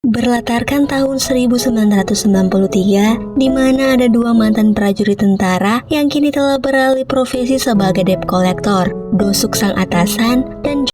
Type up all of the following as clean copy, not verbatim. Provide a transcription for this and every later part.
Berlatarkan tahun 1993, di mana ada dua mantan prajurit tentara yang kini telah beralih profesi sebagai debt collector, Dosuk sang atasan dan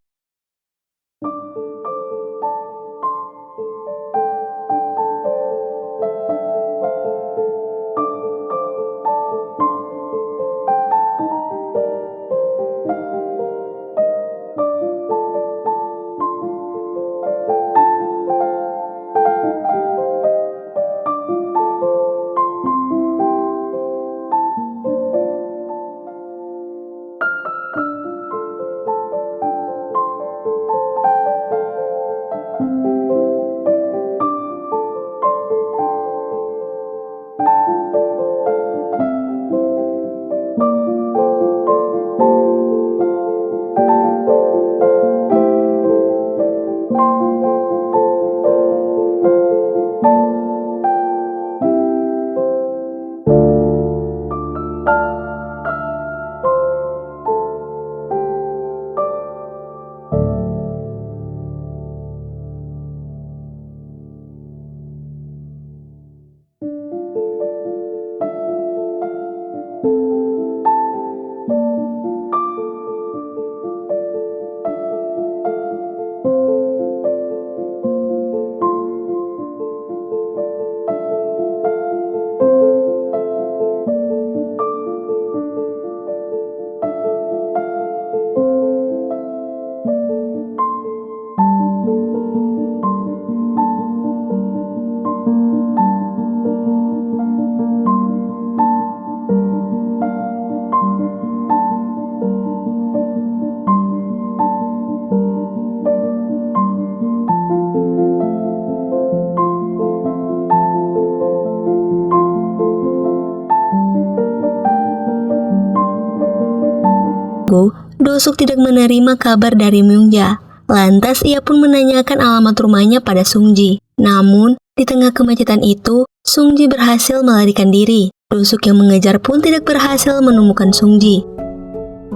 Dosuk tidak menerima kabar dari Myungja. Lantas ia pun menanyakan alamat rumahnya pada Sungji. Namun, di tengah kemacetan itu, Sungji berhasil melarikan diri. Dosuk yang mengejar pun tidak berhasil menemukan Sungji.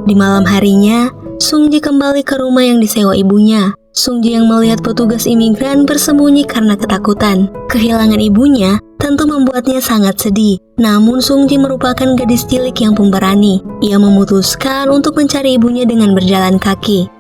Di malam harinya, Sungji kembali ke rumah yang disewa ibunya. Sungji yang melihat petugas imigran bersembunyi karena ketakutan. Kehilangan ibunya tentu membuatnya sangat sedih. Namun Sungji merupakan gadis cilik yang pemberani. Ia memutuskan untuk mencari ibunya dengan berjalan kaki.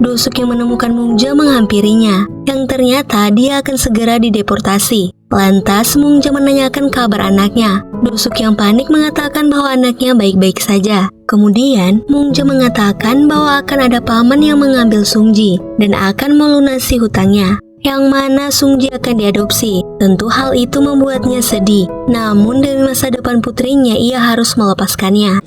Dosuk yang menemukan Myungja menghampirinya, yang ternyata dia akan segera dideportasi. Lantas Myungja menanyakan kabar anaknya. Dosuk yang panik mengatakan bahwa anaknya baik-baik saja. Kemudian Myungja mengatakan bahwa akan ada paman yang mengambil Sungji dan akan melunasi hutangnya, yang mana Sungji akan diadopsi. Tentu hal itu membuatnya sedih. Namun demi masa depan putrinya, ia harus melepaskannya.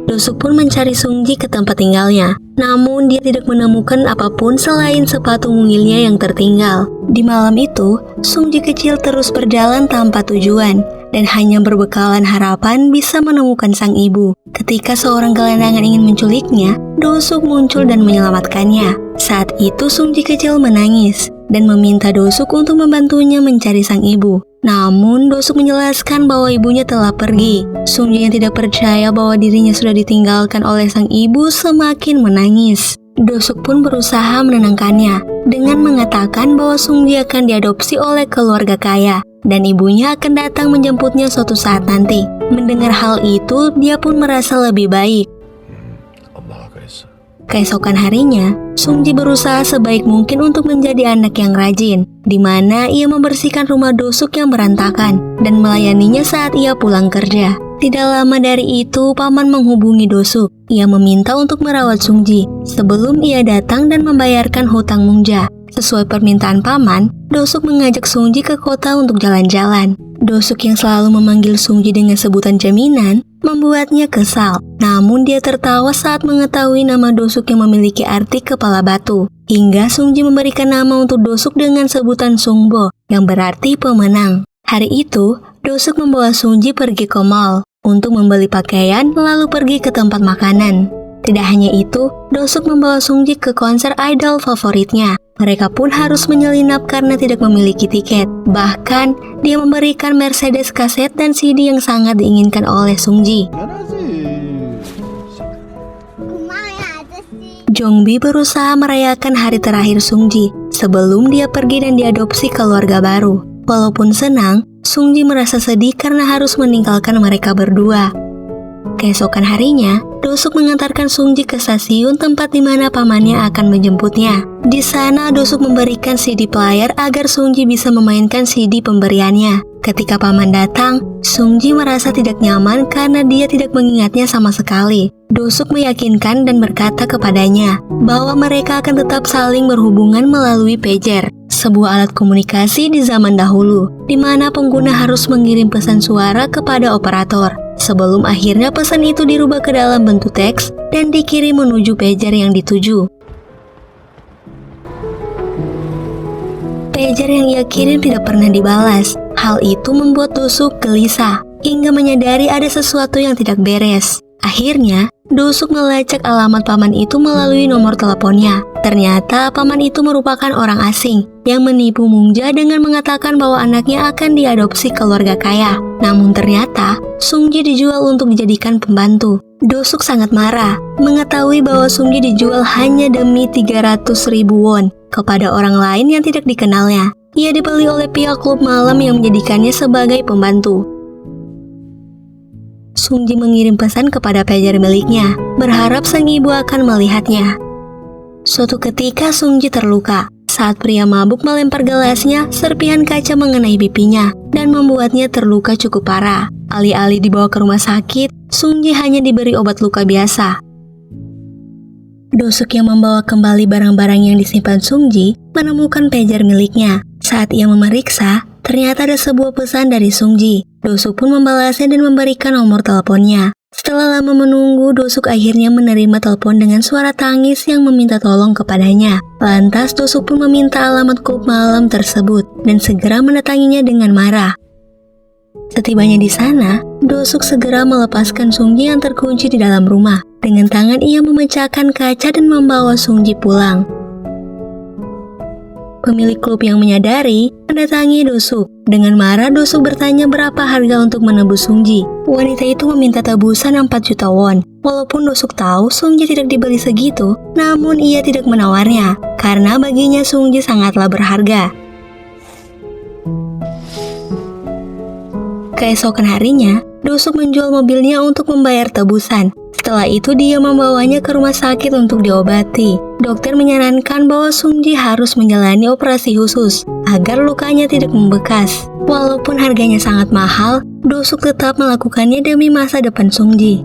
Dosuk pun mencari Sungji ke tempat tinggalnya. Namun dia tidak menemukan apapun selain sepatu mungilnya yang tertinggal. Di malam itu, Sungji kecil terus berjalan tanpa tujuan dan hanya berbekalan harapan bisa menemukan sang ibu. Ketika seorang gelandangan ingin menculiknya, Dosuk muncul dan menyelamatkannya. Saat itu Sungji kecil menangis dan meminta Dosuk untuk membantunya mencari sang ibu. Namun Dosuk menjelaskan bahwa ibunya telah pergi. Sungji yang tidak percaya bahwa dirinya sudah ditinggalkan oleh sang ibu semakin menangis. Dosuk pun berusaha menenangkannya dengan mengatakan bahwa Sungji akan diadopsi oleh keluarga kaya dan ibunya akan datang menjemputnya suatu saat nanti. Mendengar hal itu, dia pun merasa lebih baik. Keesokan harinya, Sungji berusaha sebaik mungkin untuk menjadi anak yang rajin, di mana ia membersihkan rumah Dosuk yang berantakan dan melayaninya saat ia pulang kerja. Tidak lama dari itu, paman menghubungi Dosuk. Ia meminta untuk merawat Sungji sebelum ia datang dan membayarkan hutang Myungja. Sesuai permintaan paman, Dosuk mengajak Sungji ke kota untuk jalan-jalan. Dosuk yang selalu memanggil Sungji dengan sebutan jaminan membuatnya kesal. Namun dia tertawa saat mengetahui nama Dosuk yang memiliki arti kepala batu. Hingga Sungji memberikan nama untuk Dosuk dengan sebutan Sungbo yang berarti pemenang. Hari itu, Dosuk membawa Sungji pergi ke mall untuk membeli pakaian lalu pergi ke tempat makanan. Tidak hanya itu, Dosuk membawa Sungji ke konser idol favoritnya. Mereka pun harus menyelinap karena tidak memiliki tiket. Bahkan, dia memberikan Mercedes kaset dan CD yang sangat diinginkan oleh Sungji. Jongbi berusaha merayakan hari terakhir Sungji sebelum dia pergi dan diadopsi keluarga baru. Walaupun senang, Sungji merasa sedih karena harus meninggalkan mereka berdua. Keesokan harinya, Dosuk mengantarkan Sungji ke stasiun tempat di mana pamannya akan menjemputnya. Di sana, Dosuk memberikan CD player agar Sungji bisa memainkan CD pemberiannya. Ketika paman datang, Sungji merasa tidak nyaman karena dia tidak mengingatnya sama sekali. Dosuk meyakinkan dan berkata kepadanya bahwa mereka akan tetap saling berhubungan melalui pager, sebuah alat komunikasi di zaman dahulu, di mana pengguna harus mengirim pesan suara kepada operator. Sebelum akhirnya pesan itu dirubah ke dalam bentuk teks dan dikirim menuju pager yang dituju. Pager yang ia kirim tidak pernah dibalas. Hal itu membuat Dosuk gelisah hingga menyadari ada sesuatu yang tidak beres. Akhirnya, Dosuk melacak alamat paman itu melalui nomor teleponnya. Ternyata paman itu merupakan orang asing yang menipu Mungja dengan mengatakan bahwa anaknya akan diadopsi keluarga kaya. Namun ternyata Sungji dijual untuk dijadikan pembantu. Dosuk sangat marah mengetahui bahwa Sungji dijual hanya demi 300.000 won kepada orang lain yang tidak dikenalnya. Ia dibeli oleh pihak klub malam yang menjadikannya sebagai pembantu. Sungji mengirim pesan kepada pager miliknya, berharap sang ibu akan melihatnya. Suatu ketika Sungji terluka saat pria mabuk melempar gelasnya, serpihan kaca mengenai pipinya dan membuatnya terluka cukup parah. Alih-alih dibawa ke rumah sakit, Sungji hanya diberi obat luka biasa. Dosuk yang membawa kembali barang-barang yang disimpan Sungji menemukan pager miliknya. Saat ia memeriksa, ternyata ada sebuah pesan dari Sungji. Dosuk pun membalasnya dan memberikan nomor teleponnya. Setelah lama menunggu, Dosuk akhirnya menerima telepon dengan suara tangis yang meminta tolong kepadanya. Lantas Dosuk pun meminta alamat klub malam tersebut dan segera mendatanginya dengan marah. Setibanya di sana, Dosuk segera melepaskan Sungji yang terkunci di dalam rumah. Dengan tangan ia memecahkan kaca dan membawa Sungji pulang. Pemilik klub yang menyadari mendatangi Dosuk. Dengan marah, Dosuk bertanya berapa harga untuk menebus Sungji. Wanita itu meminta tebusan 4 juta won. Walaupun Dosuk tahu Sungji tidak dibeli segitu, namun ia tidak menawarnya karena baginya Sungji sangatlah berharga. Keesokan harinya, Dosuk menjual mobilnya untuk membayar tebusan. Setelah itu dia membawanya ke rumah sakit untuk diobati. Dokter menyarankan bahwa Sungji harus menjalani operasi khusus agar lukanya tidak membekas. Walaupun harganya sangat mahal, Dosuk tetap melakukannya demi masa depan Sungji.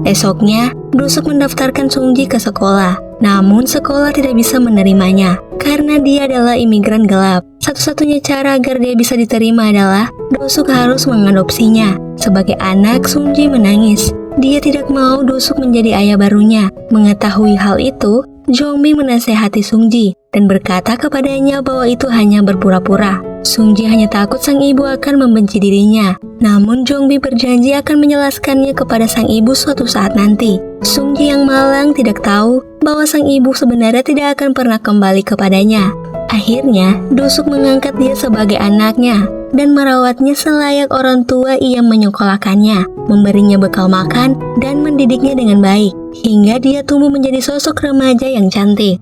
Esoknya, Dosuk mendaftarkan Sungji ke sekolah. Namun sekolah tidak bisa menerimanya karena dia adalah imigran gelap. Satu-satunya cara agar dia bisa diterima adalah Dosuk harus mengadopsinya. Sebagai anak, Sungji menangis. Dia tidak mau Dosuk menjadi ayah barunya. Mengetahui hal itu, Jongbi menasehati Sungji dan berkata kepadanya bahwa itu hanya berpura-pura. Sungji hanya takut sang ibu akan membenci dirinya. Namun Jongbi berjanji akan menjelaskannya kepada sang ibu suatu saat nanti. Sungji yang malang tidak tahu bahwa sang ibu sebenarnya tidak akan pernah kembali kepadanya. Akhirnya, Dosuk mengangkat dia sebagai anaknya dan merawatnya selayak orang tua. Ia menyekolahkannya, memberinya bekal makan, dan mendidiknya dengan baik, hingga dia tumbuh menjadi sosok remaja yang cantik.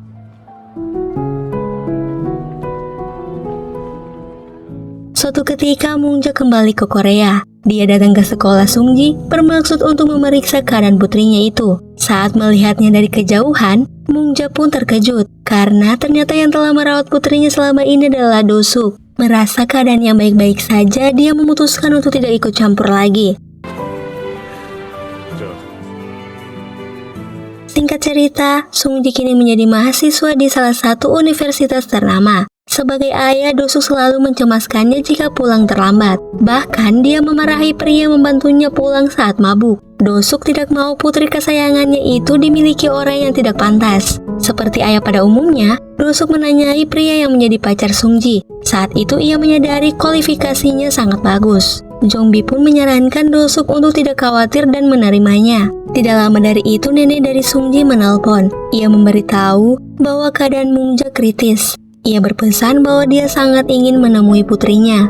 Suatu ketika Mungja kembali ke Korea. Dia datang ke sekolah Sungji bermaksud untuk memeriksa keadaan putrinya itu. Saat melihatnya dari kejauhan, Mungja pun terkejut karena ternyata yang telah merawat putrinya selama ini adalah Dosuk. Merasa keadaannya baik-baik saja, dia memutuskan untuk tidak ikut campur lagi. Singkat cerita, Sungji kini menjadi mahasiswa di salah satu universitas ternama. Sebagai ayah, Dosuk selalu mencemaskannya jika pulang terlambat. Bahkan dia memarahi pria yang membantunya pulang saat mabuk. Dosuk tidak mau putri kesayangannya itu dimiliki orang yang tidak pantas. Seperti ayah pada umumnya, Dosuk menanyai pria yang menjadi pacar Sungji. Saat itu ia menyadari kualifikasinya sangat bagus. Jongbi pun menyarankan Dosuk untuk tidak khawatir dan menerimanya. Tidak lama dari itu, nenek dari Sungji menelpon. Ia memberitahu bahwa keadaan Mungja kritis. Ia berpesan bahwa dia sangat ingin menemui putrinya.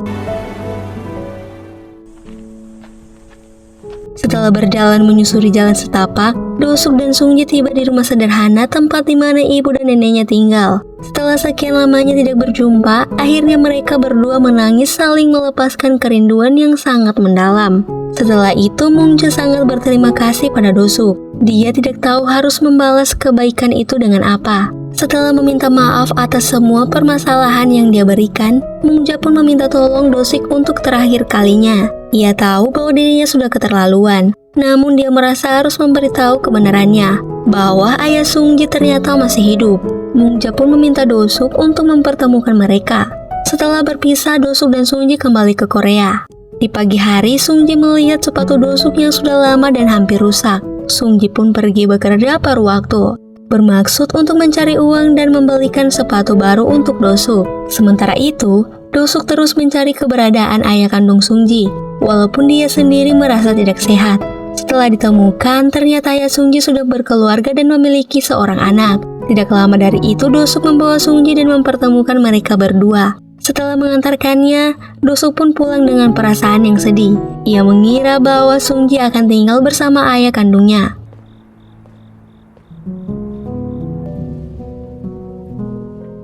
Setelah berjalan menyusuri jalan setapak, Dosuk dan Sungji tiba di rumah sederhana tempat di mana ibu dan neneknya tinggal. Setelah sekian lamanya tidak berjumpa, akhirnya mereka berdua menangis saling melepaskan kerinduan yang sangat mendalam. Setelah itu Mungje sangat berterima kasih pada Dosuk. Dia tidak tahu harus membalas kebaikan itu dengan apa. Setelah meminta maaf atas semua permasalahan yang dia berikan, Mungje pun meminta tolong Dosik untuk terakhir kalinya. Ia tahu bahwa dirinya sudah keterlaluan, namun dia merasa harus memberitahu kebenarannya, bahwa ayah Sungji ternyata masih hidup. Mungje pun meminta Dosuk untuk mempertemukan mereka. Setelah berpisah, Dosuk dan Sungji kembali ke Korea. Di pagi hari, Sungji melihat sepatu Dosuk yang sudah lama dan hampir rusak. Sungji pun pergi bekerja paruh waktu, bermaksud untuk mencari uang dan membelikan sepatu baru untuk Dosuk. Sementara itu, Dosuk terus mencari keberadaan ayah kandung Sungji, walaupun dia sendiri merasa tidak sehat. Setelah ditemukan, ternyata ayah Sungji sudah berkeluarga dan memiliki seorang anak. Tidak lama dari itu, Dosuk membawa Sungji dan mempertemukan mereka berdua. Setelah mengantarkannya, Dosuk pun pulang dengan perasaan yang sedih. Ia mengira bahwa Sungji akan tinggal bersama ayah kandungnya.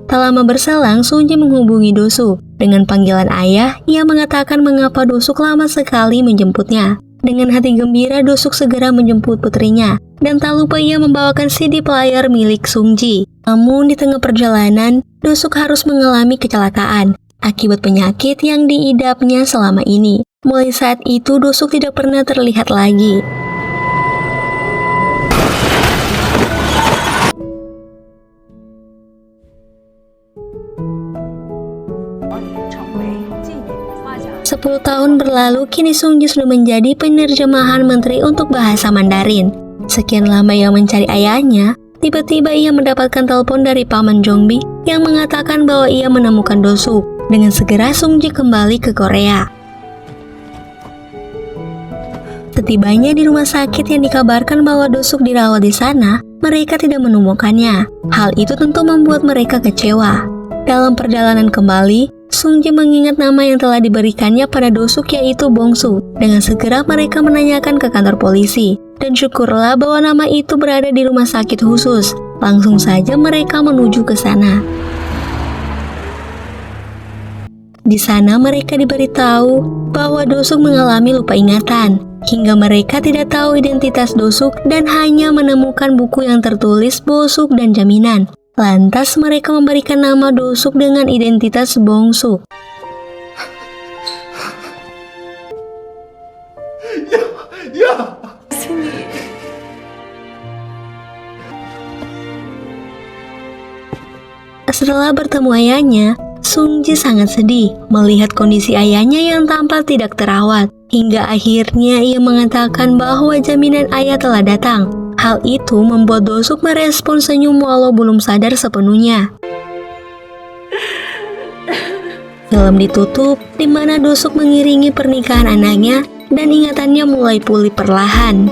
Tak lama berselang, Sungji menghubungi Dosuk. Dengan panggilan ayah, ia mengatakan mengapa Dosuk lama sekali menjemputnya. Dengan hati gembira, Dosuk segera menjemput putrinya, dan tak lupa ia membawakan CD player milik Sungji. Namun di tengah perjalanan, Dosuk harus mengalami kecelakaan akibat penyakit yang diidapnya selama ini. Mulai saat itu, Dosuk tidak pernah terlihat lagi. 10 tahun berlalu, kini Sungji sudah menjadi penerjemahan menteri untuk bahasa Mandarin. Sekian lama ia mencari ayahnya, tiba-tiba ia mendapatkan telepon dari Paman Jongbi yang mengatakan bahwa ia menemukan Dosuk. Dengan segera Sungji kembali ke Korea. Setibanya di rumah sakit yang dikabarkan bahwa Dosuk dirawat di sana, mereka tidak menemukannya. Hal itu tentu membuat mereka kecewa. Dalam perjalanan kembali, Sungji mengingat nama yang telah diberikannya pada Dosuk, yaitu Bongsu. Dengan segera mereka menanyakan ke kantor polisi, dan syukurlah bahwa nama itu berada di rumah sakit khusus. Langsung saja mereka menuju ke sana. Di sana mereka diberitahu bahwa Dosuk mengalami lupa ingatan, hingga mereka tidak tahu identitas Dosuk dan hanya menemukan buku yang tertulis Bosuk dan Jaminan. Lantas mereka memberikan nama Dosuk dengan identitas Bongsuk. Setelah bertemu ayahnya, Sungji sangat sedih melihat kondisi ayahnya yang tampak tidak terawat. Hingga akhirnya ia mengatakan bahwa jaminan ayah telah datang. Hal itu membuat Dosuk merespon senyum walau belum sadar sepenuhnya. Film ditutup, di mana Dosuk mengiringi pernikahan anaknya dan ingatannya mulai pulih perlahan.